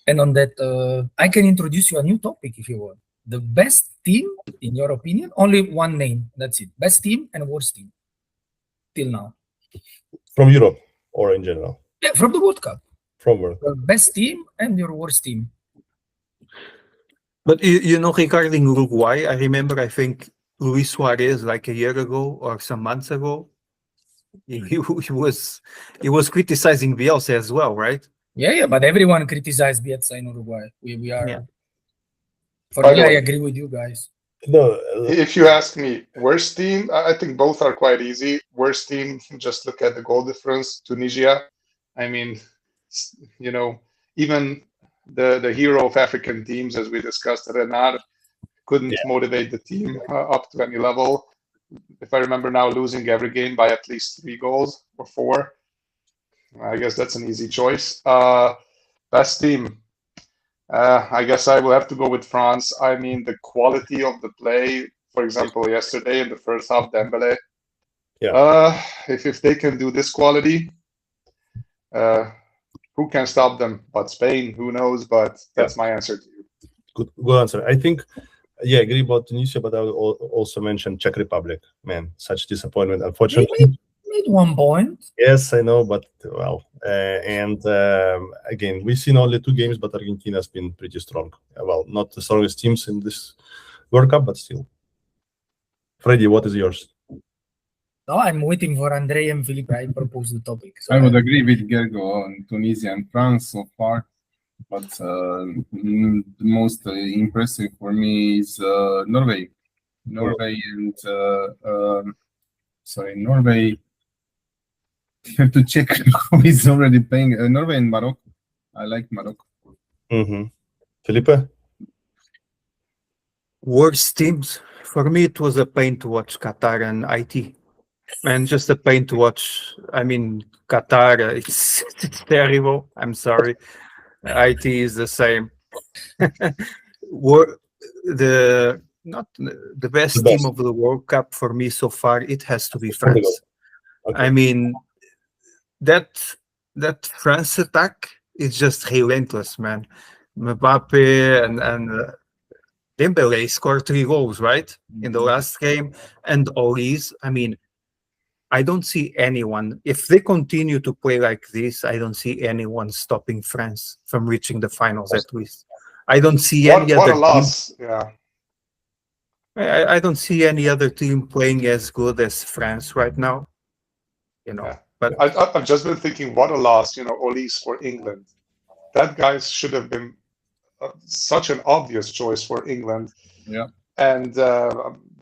And on that, I can introduce you a new topic if you want. The best team, in your opinion, only one name. That's it. Best team and worst team till now. From Europe or in general? Yeah, from the World Cup. From World Cup. Your best team and your worst team. But regarding Uruguay, I remember, I think Luis Suarez, like a year ago or some months ago, he was criticizing Bielsa as well, right? Yeah, but everyone criticized Bielsa in Uruguay. We are. Yeah. For By me, the I way, agree with you guys. No, If you ask me, worst team, I think both are quite easy. Worst team, just look at the goal difference. Tunisia. I mean, even the hero of African teams, as we discussed, Renard, couldn't motivate the team up to any level. If I remember now, losing every game by at least 3 goals or 4. I guess that's an easy choice. Best team. I guess I will have to go with France. I mean, the quality of the play, for example, yesterday in the first half, Dembele. Yeah. If they can do this quality, who can stop them but Spain? Who knows? But that's my answer to you. Good answer. I think, I agree about Tunisia, but I will also mention Czech Republic. Man, such disappointment, unfortunately. Made 1 point. Yes, I know, but well, again, we've seen only 2 games, but Argentina's been pretty strong. Well, not the strongest teams in this World Cup, but still. Freddy, what is yours? No, I'm waiting for Andre and Philippe. I propose the topic. So I would agree with Gergo on Tunisia and France so far, but the most impressive for me is Norway. Norway. You have to check who is already playing. Norway and Morocco. I like Morocco. Felipe? Worst teams. For me, it was a pain to watch Qatar and Haiti. And just a pain to watch. I mean, Qatar, it's terrible. I'm sorry. Haiti is the same. Not the best team of the World Cup for me so far, it has to be France. Okay. I mean, that France attack is just relentless, man. Mbappé and Dembele scored 3 goals, right? In the last game. And Olise, I mean, I don't see anyone. If they continue to play like this, I don't see anyone stopping France from reaching the finals at least. I don't see any other What a loss. Yeah. I don't see any other team playing as good as France right now. But I've just been thinking, what a loss, Olise for England. That guy should have been such an obvious choice for England. Yeah. And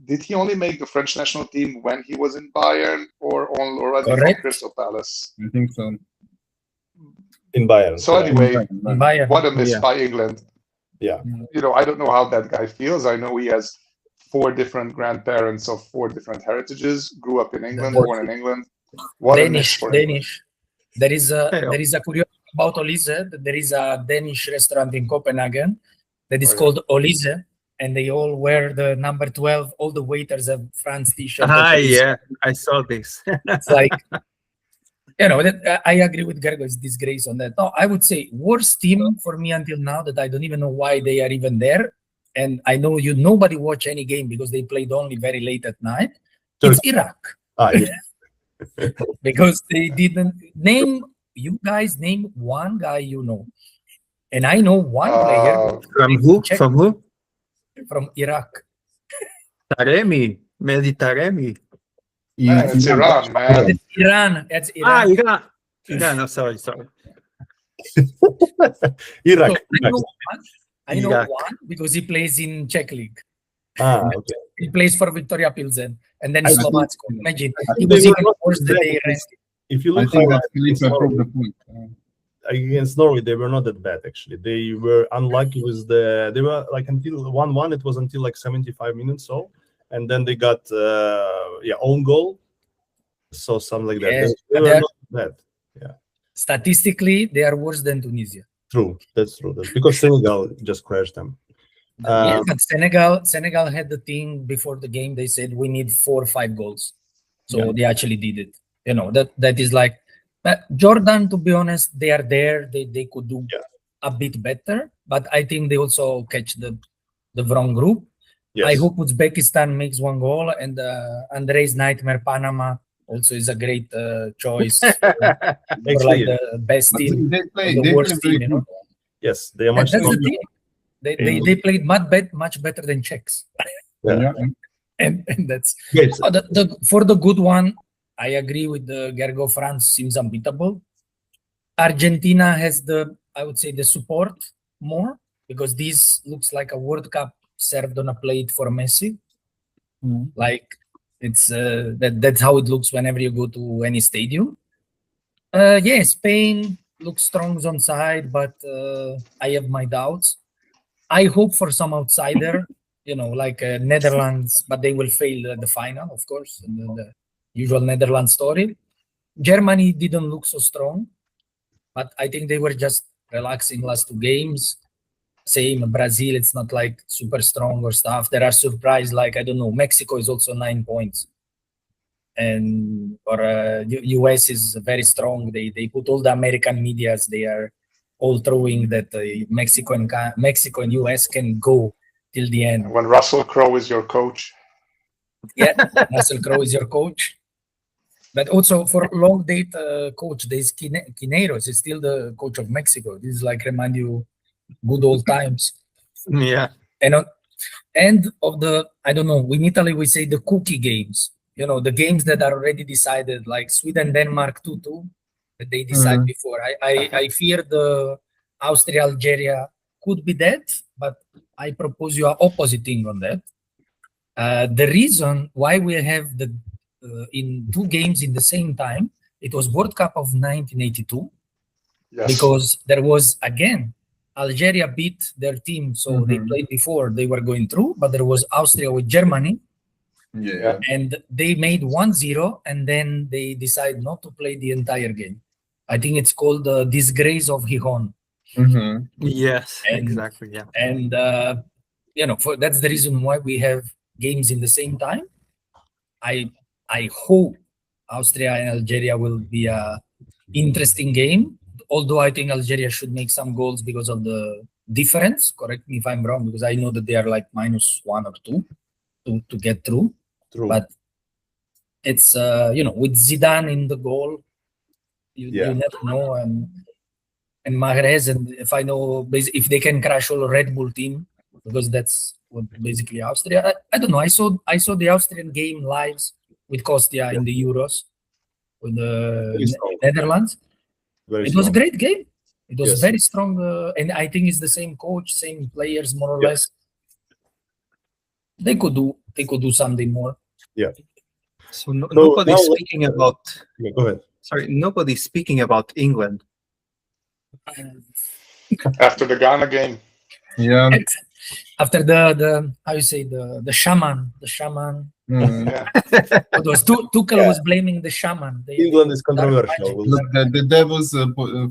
did he only make the French national team when he was in Bayern or already from Crystal Palace? I think so. In Bayern. So anyway, Bayern. what a miss by England. Yeah. I don't know how that guy feels. I know he has 4 different grandparents of 4 different heritages, grew up in England, born in England. What Danish. a miss for him. There is a curiosity about Olise. There is a Danish restaurant in Copenhagen that is called Olise, and they all wear the number 12. All the waiters have France t-shirts. Yeah, I saw this. It's like, I agree with Gergo. It's Disgrace on that. No, I would say worst team for me until now that I don't even know why they are even there. And I know nobody watch any game because they played only very late at night. It's Iraq. Because they didn't name, you guys name one guy and I know one player. From who? From who? From Iraq. Taremi, Mehdi Taremi. It's Iran, man. It's Iran. It's Iran. Iran. No, sorry. Iraq. So I know one because he plays in Czech League. Okay. He plays for Victoria Pilsen and then Slovak. Imagine he was even worse than they rested. If you look against Norway, they were not that bad actually. They were unlucky with they were like until 1-1. It was until like 75 minutes and then they got own goal. So something like that. Yes, they were not bad. Yeah. Statistically, they are worse than Tunisia. True, that's true. That's because Senegal just crashed them. But Senegal had the thing before the game. They said we need 4 or 5 goals, so they actually did it. That is like Jordan. To be honest, they are there. They could do a bit better, but I think they also catch the wrong group. Yes. I hope Uzbekistan makes one goal, and Andre's Nightmare Panama also is a great choice for like the best But team, they play the worst very team, you know. good. Yes, they are And much that's the stronger. thing. They played much better than Czechs, Yeah. and that's Yes. for the good one. I agree with the Gergo. France seems unbeatable. Argentina has I would say the support more, because this looks like a World Cup served on a plate for Messi. Like it's that's how it looks whenever you go to any stadium. Yeah, Spain looks strong on side, but I have my doubts. I hope for some outsider, like Netherlands, but they will fail at the final, of course, the usual Netherlands story. Germany didn't look so strong, but I think they were just relaxing last two games. Same Brazil, it's not like super strong or stuff. There are surprises, like, I don't know, Mexico is also 9 points. And US is very strong. They put all the American medias, they are all throwing that Mexico and US can go till the end. When Russell Crowe is your coach. Yeah, Russell Crowe is your coach. But also for long date coach, there's Quineros is still the coach of Mexico. This is like remind you good old times. Yeah. And of the, I don't know, in Italy we say the cookie games. The games that are already decided, like Sweden-Denmark 2-2, that they decide before. I fear the Austria-Algeria could be that, but I propose you an opposite thing on that. The reason why we have in two games in the same time, it was World Cup of 1982, because there was, again, Algeria beat their team, so they played before, they were going through, but there was Austria with Germany, and they made 1-0, and then they decide not to play the entire game. I think it's called the Disgrace of Gijón. Yes, And, exactly. Yeah. And that's the reason why we have games in the same time. I hope Austria and Algeria will be a interesting game, although I think Algeria should make some goals because of the difference. Correct me if I'm wrong, because I know that they are like -1 or 2 to get through. True. But it's with Zidane in the goal, you never know, and Mahrez, and if I know if they can crash all Red Bull team, because that's what basically Austria. I don't know. I saw the Austrian game lives with Kostia in the Euros with the Netherlands. It was a great game. It was very strong, and I think it's the same coach, same players, more or less. They could do something more. Yeah. So nobody's speaking about. Yeah, go ahead. Sorry, nobody's speaking about England. After the Ghana game. Yeah. After the how you say the shaman. It was Tuchel was blaming the shaman. England is controversial. That was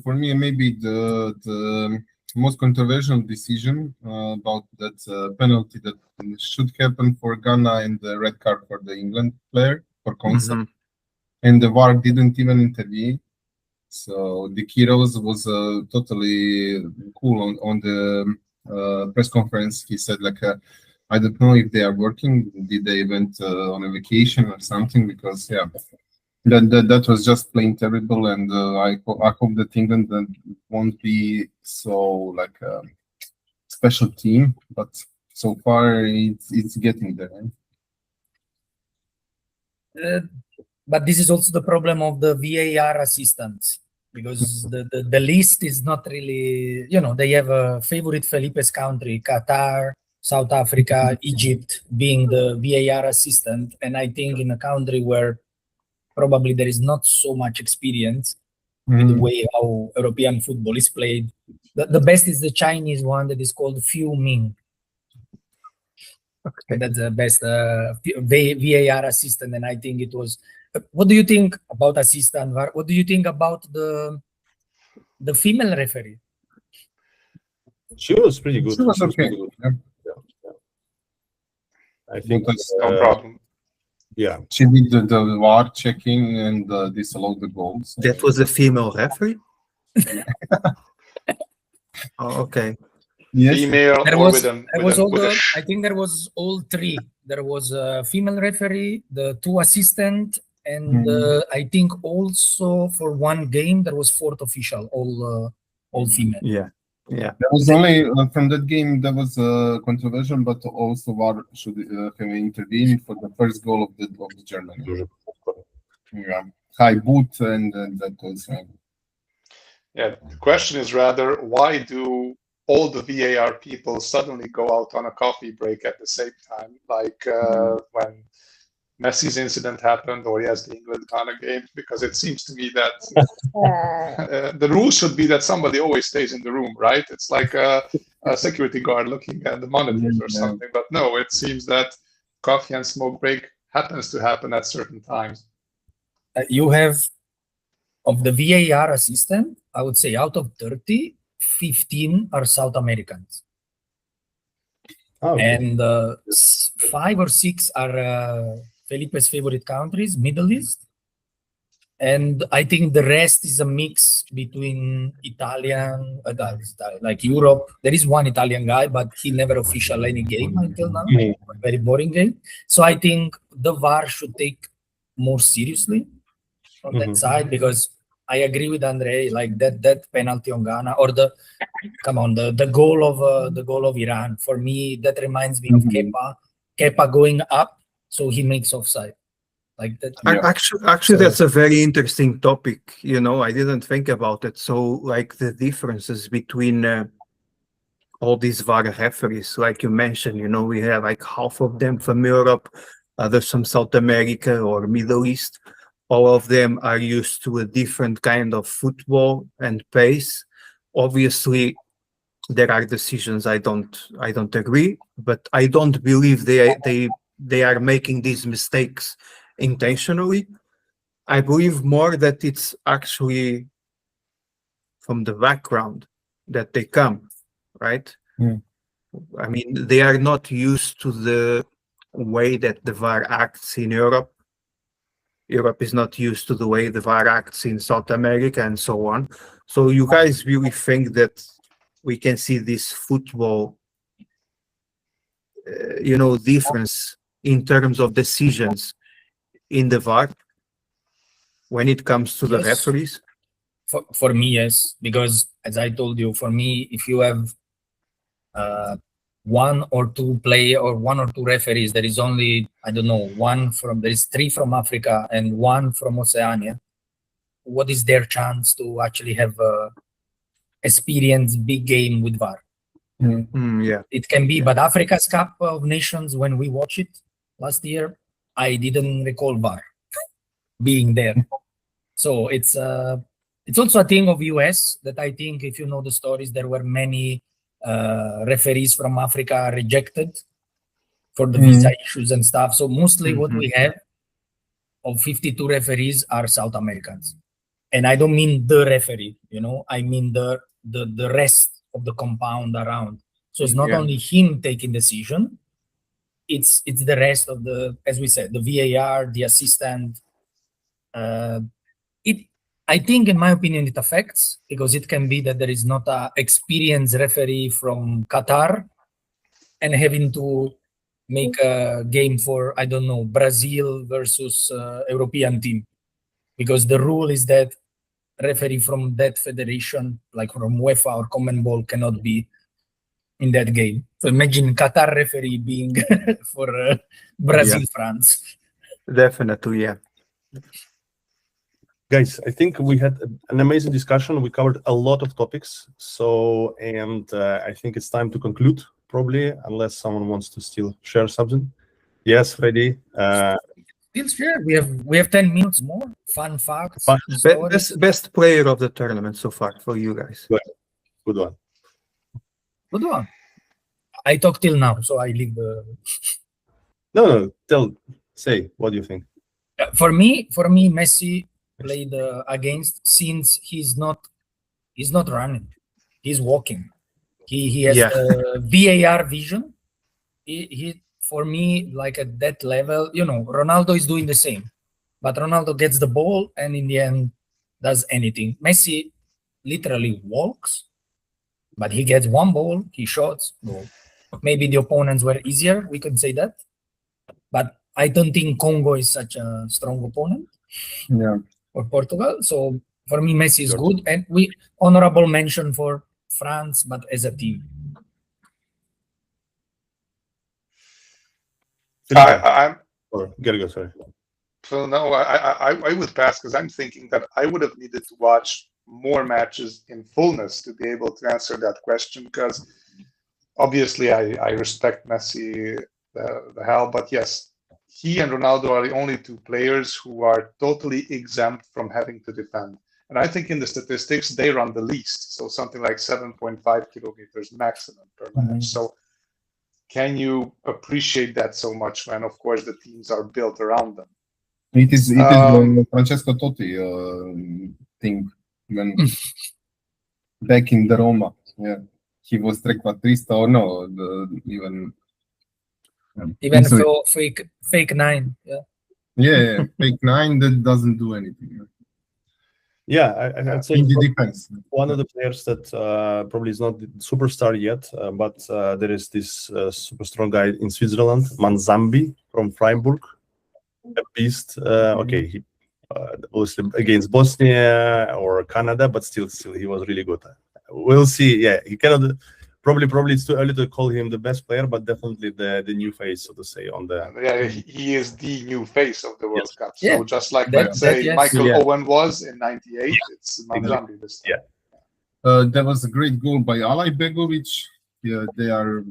for me maybe the most controversial decision about that penalty that should happen for Ghana and the red card for the England player for Konsa. And the VAR didn't even intervene. So the Kiros was totally cool on the press conference. He said like, I don't know if they are working. Did they went on a vacation or something? Because that was just plain terrible. And I hope that England won't be so like a special team. But so far it's getting there. But this is also the problem of the VAR assistants, because the list is not really, they have a favorite Felipe's country, Qatar, South Africa, Egypt being the VAR assistant. And I think in a country where probably there is not so much experience with the way how European football is played, the best is the Chinese one that is called Fiu Ming. Okay. That's the best VAR assistant, and I think it was. What do you think about assistant VAR? What do you think about the female referee? She was pretty good. She was okay. Yeah. I think that's no problem. Yeah, she did the VAR checking and disallowed the goals. That was a female referee. Oh, okay. Yes. Female There or was, with there was all with a the, I think there was all three. There was a female referee, the two assistant, and I think also for one game there was fourth official, all female. Yeah. Yeah. There was only from that game there was a controversial, but also VAR should have intervened for the first goal of the Germany. Yeah, high boot and that was. Yeah, the question is rather, why do all the VAR people suddenly go out on a coffee break at the same time? Like when Messi's incident happened, or yes, the England-Ghana game, because it seems to me that the rule should be that somebody always stays in the room, right? It's like a security guard looking at the monitors or something. But no, it seems that coffee and smoke break happens to happen at certain times. You have, of the VAR assistant, I would say out of 30, 15 are South Americans. Oh, okay. And 5 or 6 are Felipe's favorite countries, Middle East. And I think the rest is a mix between Italian, like Europe. There is one Italian guy, but he never official any game until now. Very boring game. So I think the VAR should take more seriously on that side, because I agree with Andre, like that penalty on Ghana, or the goal of Iran. For me, that reminds me of Kepa going up, so he makes offside. Like that. Actually, that's a very interesting topic. I didn't think about it. So, like the differences between all these VAR referees, like you mentioned, we have like half of them from Europe, others from South America or Middle East. All of them are used to a different kind of football and pace. Obviously, there are decisions I don't agree, but I don't believe they are making these mistakes intentionally. I believe more that it's actually from the background that they come, right? I mean, they are not used to the way that the VAR acts in Europe. Europe is not used to the way the VAR acts in South America and so on. So you guys really think that we can see this football, difference in terms of decisions in the VAR when it comes to the referees? For me, yes, because as I told you, for me, if you have one or two referees, there is only, I don't know, there is 3 from Africa and 1 from Oceania. What is their chance to actually have experience big game with VAR? Yeah, it can be, but Africa's Cup of Nations, when we watched it last year, I didn't recall VAR being there. So it's also a thing of US that I think, if you know the stories, there were many referees from Africa rejected for the visa issues and stuff. So mostly what we have of 52 referees are South Americans. And I don't mean the referee, I mean the rest of the compound around. So it's not only him taking decision, it's the rest of as we said, the VAR, the assistant. I think, in my opinion, it affects, because it can be that there is not an experienced referee from Qatar and having to make a game for, I don't know, Brazil versus European team, because the rule is that referee from that federation, like from UEFA or CONMEBOL, cannot be in that game. So imagine Qatar referee being for Brazil, France. Definitely, yeah. Guys, I think we had an amazing discussion. We covered a lot of topics. I think it's time to conclude, probably, unless someone wants to still share something. Yes, Freddy. Still share. We have 10 minutes more. Fun facts. Best player of the tournament so far for you guys. Good one. Good one. I talk till now, so I leave the... No. Say, what do you think? For me, Messi played against, since he's not running, he's walking. He has VAR vision. He for me, like at that level, Ronaldo is doing the same, but Ronaldo gets the ball and in the end does anything. Messi literally walks, But he gets one ball, he shots, goal. Maybe the opponents were easier, we could say that. But I don't think Congo is such a strong opponent. Yeah. For Portugal. So for me, Messi is good. And we honorable mention for France, but as a team. I'm Or Gergo, sorry. So no, I would pass because I'm thinking that I would have needed to watch more matches in fullness to be able to answer that question. Because obviously, I respect Messi the hell, but yes, he and Ronaldo are the only two players who are totally exempt from having to defend. And I think in the statistics they run the least, so something like 7.5 kilometers maximum per match. So can you appreciate that so much when, of course, the teams are built around them? It is the Francesco Totti thing when back in the Roma. Yeah, he was trequartista or no, Even for fake nine. Yeah, fake nine that doesn't do anything. Yeah, I'd say In the defense. one of the players that probably is not the superstar yet, but there is this super strong guy in Switzerland, Manzambi from Freiburg, a beast. Okay, he was against Bosnia or Canada, but still he was really good. We'll see. Yeah, he cannot. Probably it's too early to call him the best player, but definitely the new face, so to say, on the. Yeah, he is the new face of the World Cup. So Yeah. just like That- let's say yes. Michael Yeah. Owen was in '98, it's Manzambi this time. Yeah. There was a great goal by Alay Begovic. Yeah, they are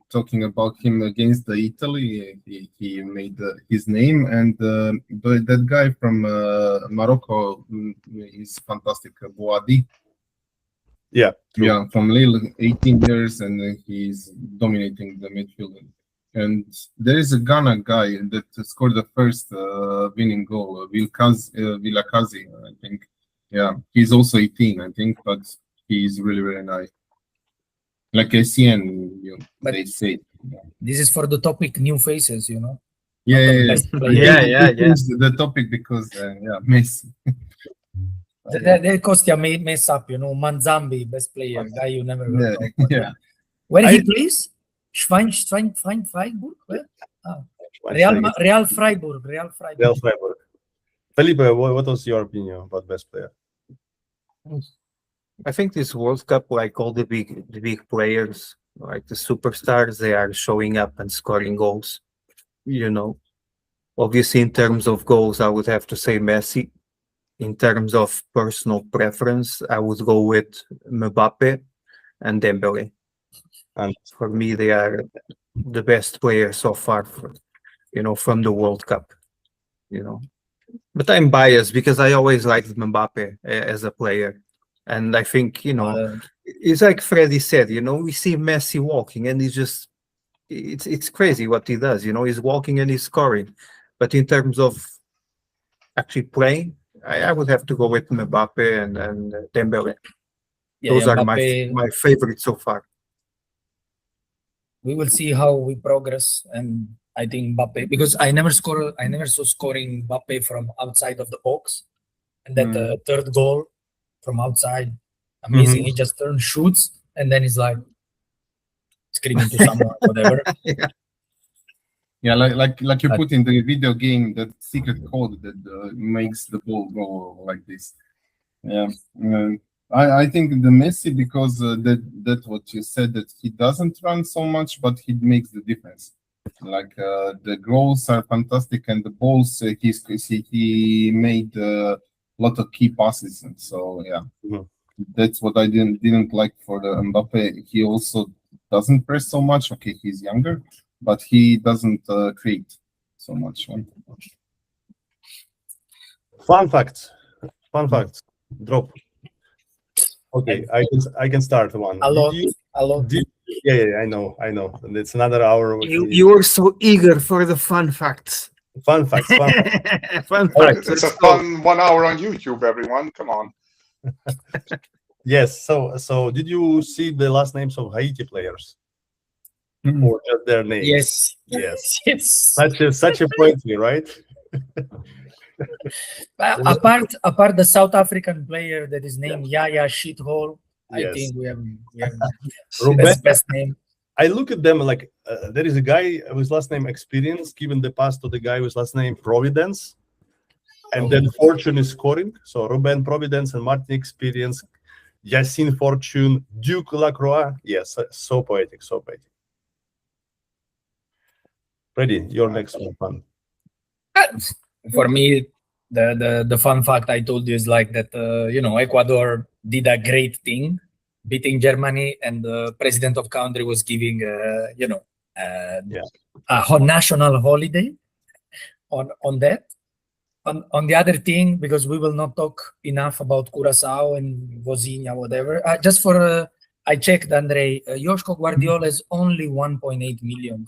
talking about him against the Italy. He made his name, and that guy from Morocco is fantastic, Bouadi. Yeah, true. Yeah, from Lille, 18 years, and he's dominating the midfield. And there is a Ghana guy that scored the first winning goal, Vilakazi, I think. Yeah, he's also 18, I think, but he's really, really nice. Like ACN, But- they say. This is for the topic new faces, Yeah, best player. Yeah. The topic because, Messi. They Kostya mess up, Manzambi, best player, guy you never heard of. Yeah. Where he plays? Freiburg? Where? Real Freiburg. Real Freiburg. Felipe, what was your opinion about best player? I think this World Cup, like all the big players, like the superstars, they are showing up and scoring goals. Obviously, in terms of goals, I would have to say Messi. In terms of personal preference, I would go with Mbappé and Dembele. And for me, they are the best players so far, from the World Cup. But I'm biased because I always liked Mbappé as a player. And I think, it's like Freddy said, we see Messi walking and he's just, it's crazy what he does, he's walking and he's scoring. But in terms of actually playing, I would have to go with Mbappé and Dembele. Those are my favorites so far. We will see how we progress, and I think Mbappé, because I never saw scoring Mbappé from outside of the box, and that third goal from outside, amazing. He just turns, shoots, and then he's like screaming to someone, whatever. Yeah, like you put in the video game that secret code that makes the ball go like this. Yeah, I think the Messi, because that what you said, that he doesn't run so much, but he makes the difference. Like the goals are fantastic, and the balls he made a lot of key passes, and so that's what I didn't like for the Mbappé. He also doesn't press so much. Okay, he's younger, but he doesn't create so much. Fun fact. Drop. Okay, I can start one. A lot. Yeah, I know. And it's another hour. You were so eager for the fun facts. Fun facts. Fun facts. It's a fun 1 hour on YouTube, everyone. Come on. Yes. So did you see the last names of Haiti players, or just their names? Yes. Such a pointy, right? Apart the South African player that is named Yaya Shithole, I Yes. think we have Ruben, best name. I look at them like there is a guy with last name Experience giving the pass to the guy with last name Providence, and then Fortune is scoring. So Ruben Providence and Martin Experience, Yacine Fortune, Duke Lacroix. Yes, so poetic, so poetic. Ready? Your next one. For me, the fun fact I told you is like that. Ecuador did a great thing, beating Germany, and the president of country was giving a national holiday on that. On the other thing, because we will not talk enough about Curaçao and Vozinha, whatever. Just for I checked, Andre. Joško Guardiola has only 1.8 million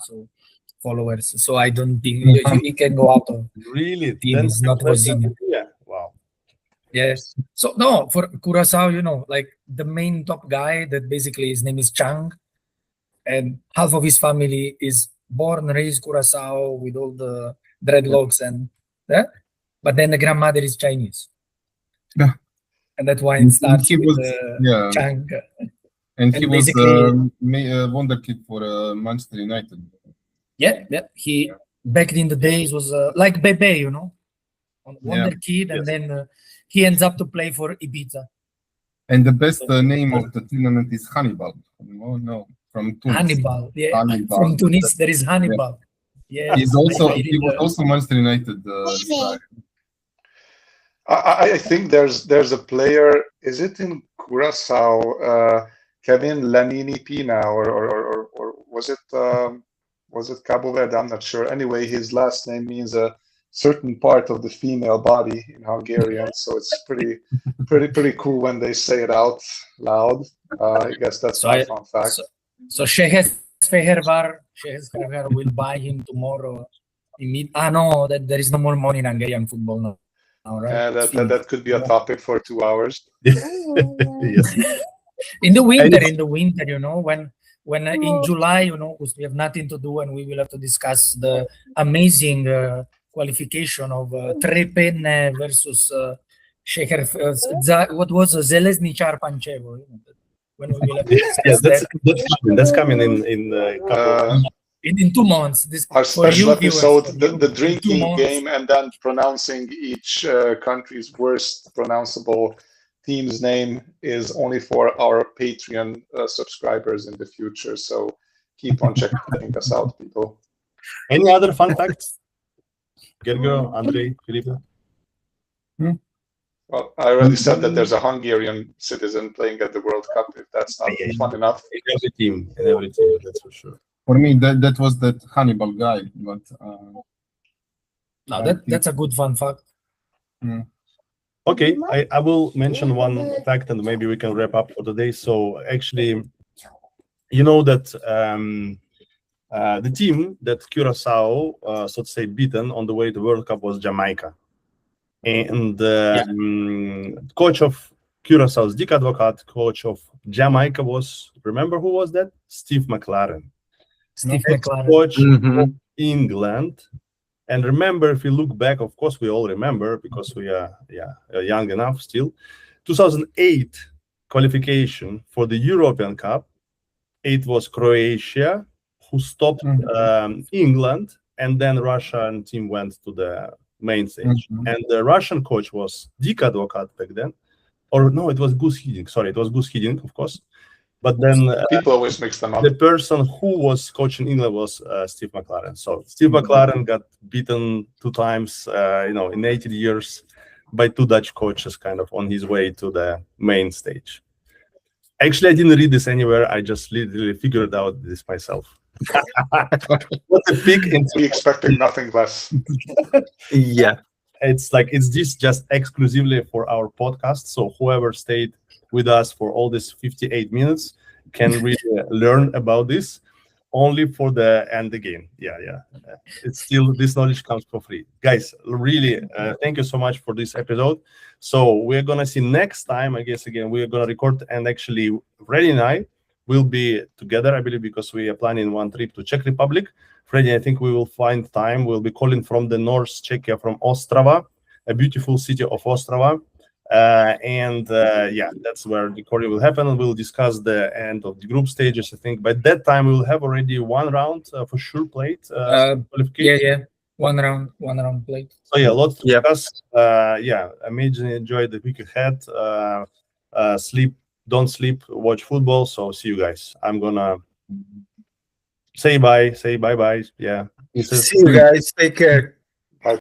followers, so I don't think he can go out of Really? teams, not Vozinha. Yeah. Wow. Yes. So no, for Curaçao, like the main top guy, that basically his name is Chang, and half of his family is born, raised Curaçao with all the dreadlocks and that. But then the grandmother is Chinese. Yeah. And that's why it starts He with was- Chang. And he And was basically- wonderkid for Manchester United. Yeah. He back in the days was like Bebe, wonder kid, and then he ends up to play for Ibiza. And the best name of the tournament is Hannibal. Oh no, from Tunis. Hannibal, yeah. Hannibal. From Tunis, there is Hannibal. Yeah. He was also Manchester United. I think there's a player. Is it in Curaçao? Kevin Lanini Pina, or was it Cabo Verde? I'm not sure. Anyway, his last name means a certain part of the female body in Hungarian, so it's pretty cool when they say it out loud. I guess that's my fun fact. So Shehes Fehervar will buy him tomorrow. No, that there is no more money in Hungarian football now. Right? That could be a topic for 2 hours. Yes. In the winter, when in July, because we have nothing to do and we will have to discuss the amazing qualification of Trepene versus what was Zelezny Charpanchevo. When we will have to discuss that's coming in a couple. In 2 months. Our special episode, viewers, the drinking game, and then pronouncing each country's worst pronounceable team's name is only for our Patreon subscribers in the future. So keep on checking us out, people. Any other fun facts? Gergo, Andre, Felipe? Well, I already said that there's a Hungarian citizen playing at the World Cup. If that's not fun enough. In every team, that's for sure. For me, that was that Hannibal guy, but that's a good fun fact. Okay, I will mention one fact and maybe we can wrap up for today. So actually, you know that the team that Curaçao, so to say, beaten on the way to World Cup was Jamaica. And coach of Curaçao's Dick Advocat, coach of Jamaica was, remember who was that? Steve McClaren. Steve McClaren. Coach of England. And remember, if we look back, of course, we all remember because we are young enough still. 2008 qualification for the European Cup. It was Croatia who stopped England, and then Russian team went to the main stage. And the Russian coach was Dick Advocat back then. Or no, it was Gus Hiddink. Sorry, it was Gus Hiddink, of course. But then people always mix them up. The person who was coaching England was Steve McClaren. So Steve McClaren got beaten 2 times, in 80 years by 2 Dutch coaches, kind of on his way to the main stage. Actually, I didn't read this anywhere. I just literally figured out this myself. What's a peak in? We expecting nothing less. Yeah. It's this just exclusively for our podcast. So whoever stayed with us for all these 58 minutes can really learn about this only for the end game. Yeah. It's still, this knowledge comes for free. Guys, really, thank you so much for this episode. So we're going to see next time, I guess, again, we're going to record, and actually Freddy and I will be together, I believe, because we are planning one trip to Czech Republic. Freddy, I think we will find time. We'll be calling from the North Czechia, from Ostrava, a beautiful city of Ostrava. Yeah, that's where the recording will happen, and we'll discuss the end of the group stages. I think by that time we'll have already one round for sure played. Yeah. One round played. So yeah, lots to Yep. discuss. Yeah, amazing. Enjoy the week ahead. Sleep, don't sleep. Watch football. So see you guys. I'm gonna say bye. Say bye. Yeah. See you guys. Take care.